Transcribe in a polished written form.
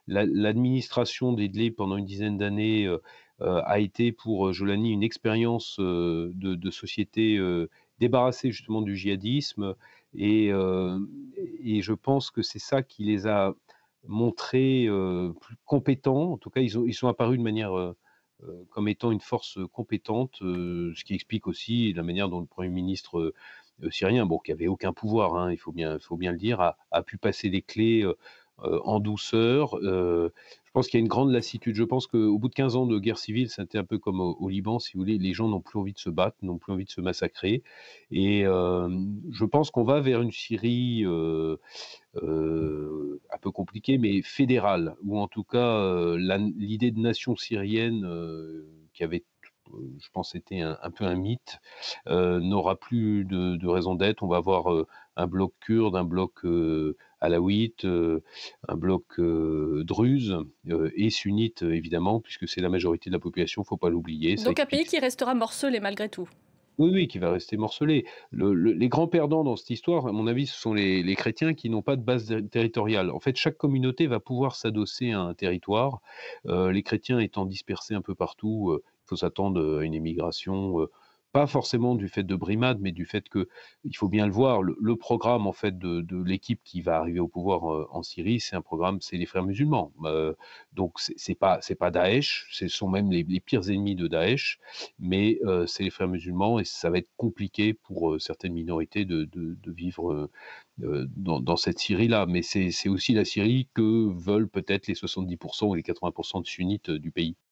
l'administration d'Idlib pendant une dizaine d'années, a été pour, Jolani une expérience, de société, débarrassée justement du djihadisme et je pense que c'est ça qui les a montrés, plus compétents. En tout cas, ils sont apparus de manière, comme étant une force compétente, ce qui explique aussi la manière dont le premier ministre, syrien, bon, qui avait aucun pouvoir, hein, il faut bien le dire, a pu passer les clés, en douceur. Je pense qu'il y a une grande lassitude. Je pense qu'au bout de 15 ans de guerre civile, c'était un peu comme au Liban, si vous voulez, les gens n'ont plus envie de se battre, n'ont plus envie de se massacrer et je pense qu'on va vers une Syrie, un peu compliquée, mais fédérale, ou en tout cas, l'idée de nation syrienne, qui avait, je pense, été un peu un mythe, n'aura plus de raison d'être. On va avoir un bloc kurde, un bloc alawite, un bloc druze et sunnite, évidemment, puisque c'est la majorité de la population, il ne faut pas l'oublier. Ça Donc un pays explique. qui restera morcelé malgré tout. Oui, oui, qui va rester morcelé. Les grands perdants dans cette histoire, à mon avis, ce sont les chrétiens qui n'ont pas de base territoriale. En fait, chaque communauté va pouvoir s'adosser à un territoire. Les chrétiens étant dispersés un peu partout, il faut s'attendre à une émigration, pas forcément du fait de brimades, mais du fait que, il faut bien le voir, le programme en fait de l'équipe qui va arriver au pouvoir, en Syrie, c'est un programme, c'est les frères musulmans. Donc c'est pas Daesh, ce sont même les pires ennemis de Daesh, mais c'est les frères musulmans et ça va être compliqué pour, certaines minorités de vivre, dans cette Syrie-là. Mais c'est aussi la Syrie que veulent peut-être les 70 ou les 80 de sunnites, du pays.